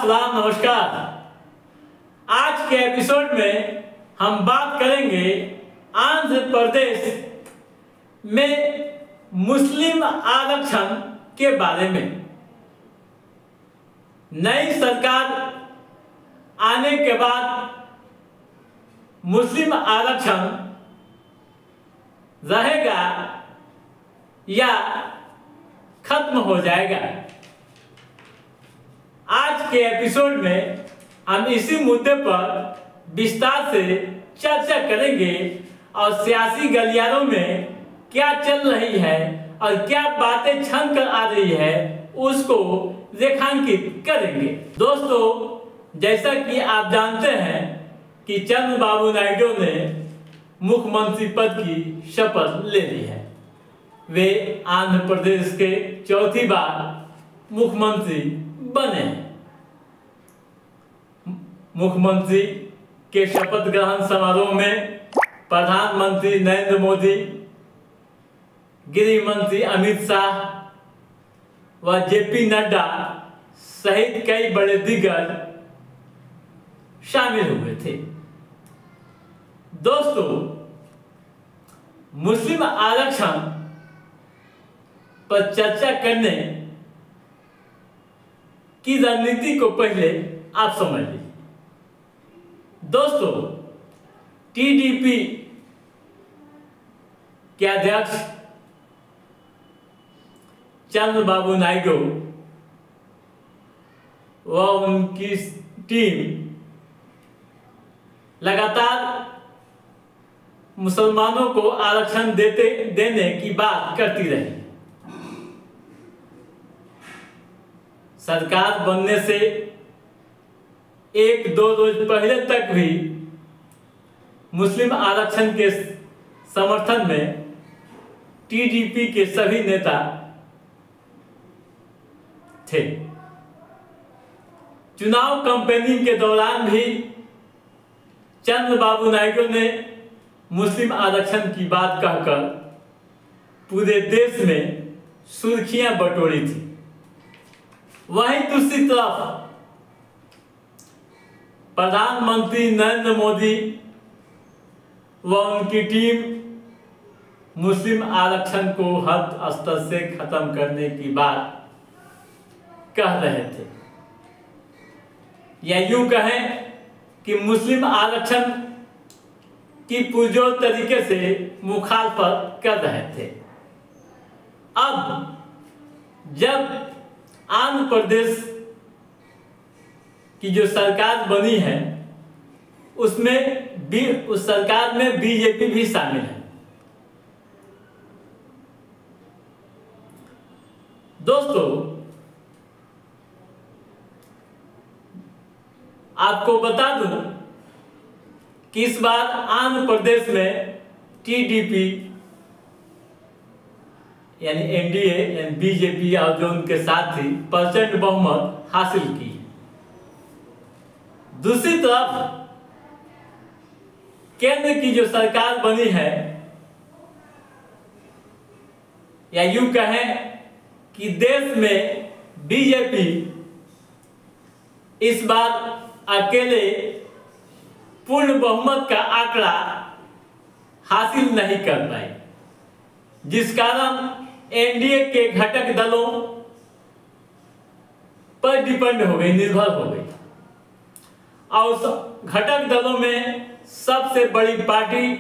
सलाम नमस्कार। आज के एपिसोड में हम बात करेंगे आंध्र प्रदेश में मुस्लिम आरक्षण के बारे में। नई सरकार आने के बाद मुस्लिम आरक्षण रहेगा या खत्म हो जाएगा। आज के एपिसोड में हम इसी मुद्दे पर विस्तार से चर्चा करेंगे और सियासी गलियारों में क्या चल रही है और क्या बातें छन कर आ रही है उसको रेखांकित करेंगे। दोस्तों, जैसा कि आप जानते हैं कि चंद्रबाबू नायडू ने मुख्यमंत्री पद की शपथ ले ली है। वे आंध्र प्रदेश के चौथी बार मुख्यमंत्री बने। मुख्यमंत्री के शपथ ग्रहण समारोह में प्रधानमंत्री नरेंद्र मोदी, गृह मंत्री अमित शाह व जेपी नड्डा सहित कई बड़े दिग्गज शामिल हुए थे। दोस्तों, मुस्लिम आरक्षण पर चर्चा करने की रणनीति को पहले आप समझ लीजिए। दोस्तों, टीडीपी के अध्यक्ष चंद्रबाबू नायडू व उनकी टीम लगातार मुसलमानों को आरक्षण देने की बात करती रही। सरकार बनने से एक दो रोज पहले तक भी मुस्लिम आरक्षण के समर्थन में टीडीपी के सभी नेता थे। चुनाव कैंपेनिंग के दौरान भी चंद्रबाबू नायडू ने मुस्लिम आरक्षण की बात कहकर पूरे देश में सुर्खियां बटोरी थी। वहीं दूसरी तरफ प्रधानमंत्री नरेंद्र मोदी व उनकी टीम मुस्लिम आरक्षण को हद स्तर से खत्म करने की बात कह रहे थे, या यूं कहें कि मुस्लिम आरक्षण की पुरजोर तरीके से मुखालफत कर रहे थे। अब जब आंध्र प्रदेश की जो सरकार बनी है उसमें भी उस सरकार में बीजेपी भी शामिल है। दोस्तों, आपको बता दूं कि इस बार आंध्र प्रदेश में टीडीपी यानी एनडीए यानी बीजेपी और जो उनके साथी प्रचंड बहुमत हासिल की। दूसरी तरफ केंद्र की जो सरकार बनी है, या यूं कहें कि देश में बीजेपी इस बार अकेले पूर्ण बहुमत का आंकड़ा हासिल नहीं कर पाई, जिस कारण एनडीए के घटक दलों पर डिपेंड हो गई, निर्भर हो गई। और उस घटक दलों में सबसे बड़ी पार्टी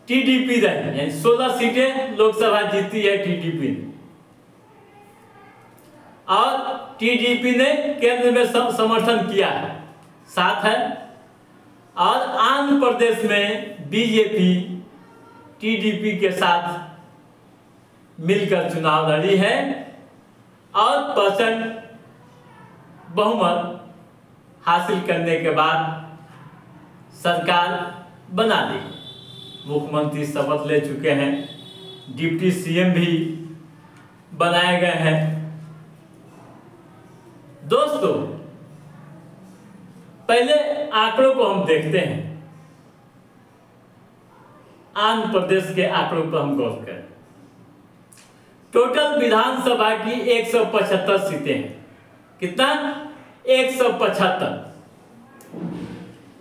टीडीपी रही, यानी 16 सीटें लोकसभा जीती है टीडीपी ने। और टीडीपी ने केंद्र में समर्थन किया है, साथ है। और आंध्र प्रदेश में बीजेपी टीडीपी के साथ मिलकर चुनाव लड़ी है और प्रचंड बहुमत हासिल करने के बाद सरकार बना ली। मुख्यमंत्री शपथ ले चुके हैं, डिप्टी सीएम भी बनाए गए हैं। दोस्तों, पहले आंकड़ों को हम देखते हैं। आंध्र प्रदेश के आंकड़ों पर हम गौर करें टोटल विधानसभा की 175 सीटें हैं। कितना? 175,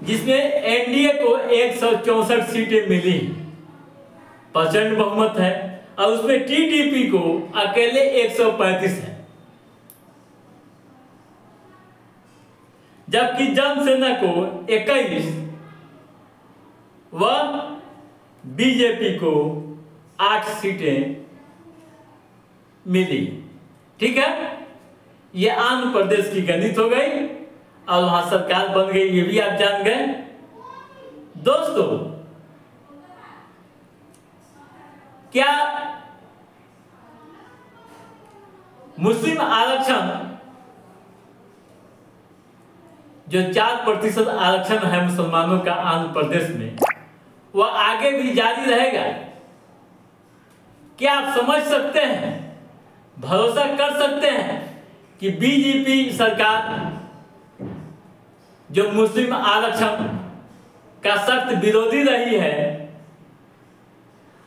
जिसमें एनडीए को 164 सीटें मिली, प्रचंड बहुमत है, और उसमें टीडीपी को अकेले 135 है, जबकि जनसेना को 21 व बीजेपी को 8 सीटें मिली। ठीक है, ये आंध्र प्रदेश की गणित हो गई और वहां सरकार बन गई, ये भी आप जान गए। दोस्तों, क्या मुस्लिम आरक्षण जो 4% आरक्षण है मुसलमानों का आंध्र प्रदेश में, वह आगे भी जारी रहेगा? क्या आप समझ सकते हैं, भरोसा कर सकते हैं कि बीजेपी सरकार जो मुस्लिम आरक्षण का सख्त विरोधी रही है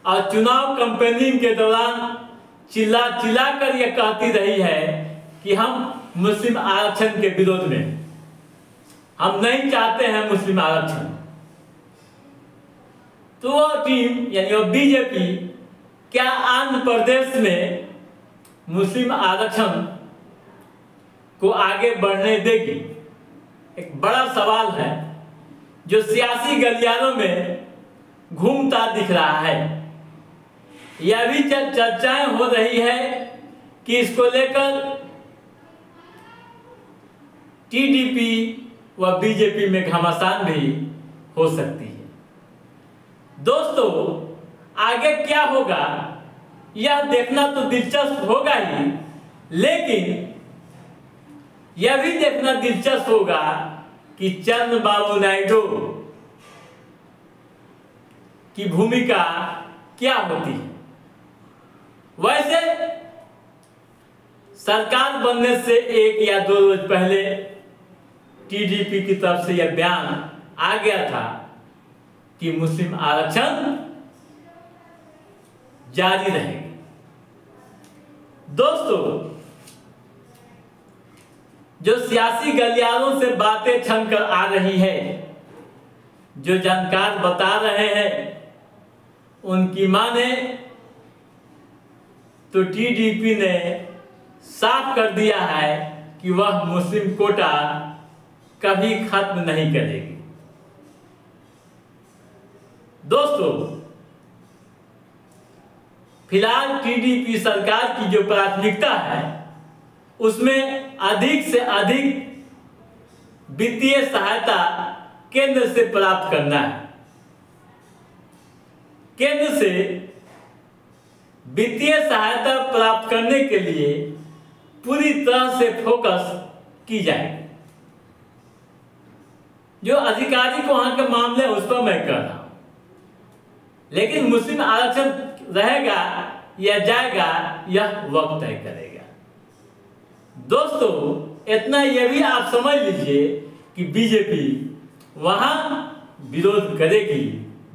और चुनाव कैंपेनिंग के दौरान चिल्ला चिल्ला कर यह कहती रही है कि हम मुस्लिम आरक्षण के विरोध में, हम नहीं चाहते हैं मुस्लिम आरक्षण, तो वह टीम यानी वो बीजेपी क्या आंध्र प्रदेश में मुस्लिम आरक्षण को आगे बढ़ने देगी? एक बड़ा सवाल है जो सियासी गलियारों में घूमता दिख रहा है। यह भी चर्चाएं हो रही है कि इसको लेकर टीडीपी व बीजेपी में घमासान भी हो सकती है। दोस्तों, आगे क्या होगा यह देखना तो दिलचस्प होगा ही, लेकिन यह भी देखना दिलचस्प होगा कि चंद्रबाबू नायडू की भूमिका क्या होती है। वैसे सरकार बनने से 1 या 2 रोज पहले टीडीपी की तरफ से यह बयान आ गया था कि मुस्लिम आरक्षण जारी रहेगा। दोस्तों, जो सियासी गलियारों से बातें छनकर आ रही है, जो जानकार बता रहे हैं, उनकी माने तो टीडीपी ने साफ कर दिया है कि वह मुस्लिम कोटा कभी खत्म नहीं करेगी। दोस्तों, फिलहाल टीडीपी सरकार की जो प्राथमिकता है उसमें अधिक से अधिक वित्तीय सहायता केंद्र से प्राप्त करना है। केंद्र से वित्तीय सहायता प्राप्त करने के लिए पूरी तरह से फोकस की जाए। जो आधिकारिक वहां के मामले उस पर मैं कह रहा हूं, लेकिन मुस्लिम आरक्षण रहेगा या जाएगा यह वक्त तय करेगा। दोस्तों, इतना यह भी आप समझ लीजिए कि बीजेपी वहां विरोध करेगी,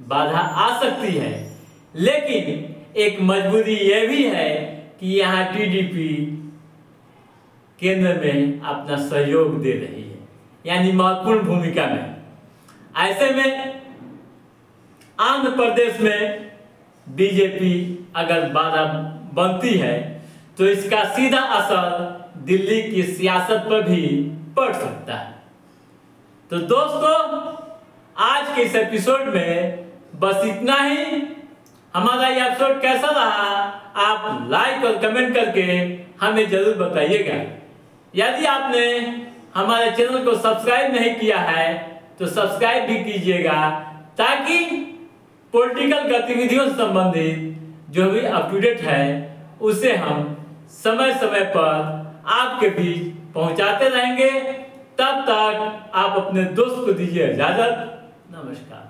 बाधा आ सकती है, लेकिन एक मजबूरी यह भी है कि यहाँ टीडीपी केंद्र में अपना सहयोग दे रही है, यानी महत्वपूर्ण भूमिका में। ऐसे में आंध्र प्रदेश में बीजेपी अगर बाधा बनती है तो इसका सीधा असर दिल्ली की सियासत पर भी पड़ सकता है। तो दोस्तों, आज के इस एपिसोड में बस इतना ही। हमारा यह एपिसोड कैसा रहा आप लाइक और कमेंट करके हमें जरूर बताइएगा। यदि आपने हमारे चैनल को सब्सक्राइब नहीं किया है तो सब्सक्राइब भी कीजिएगा, ताकि पॉलिटिकल गतिविधियों से संबंधित जो भी अप टू डेट है उसे हम समय समय पर आपके बीच पहुंचाते रहेंगे। तब तक आप अपने दोस्त को दीजिए इजाजत। नमस्कार।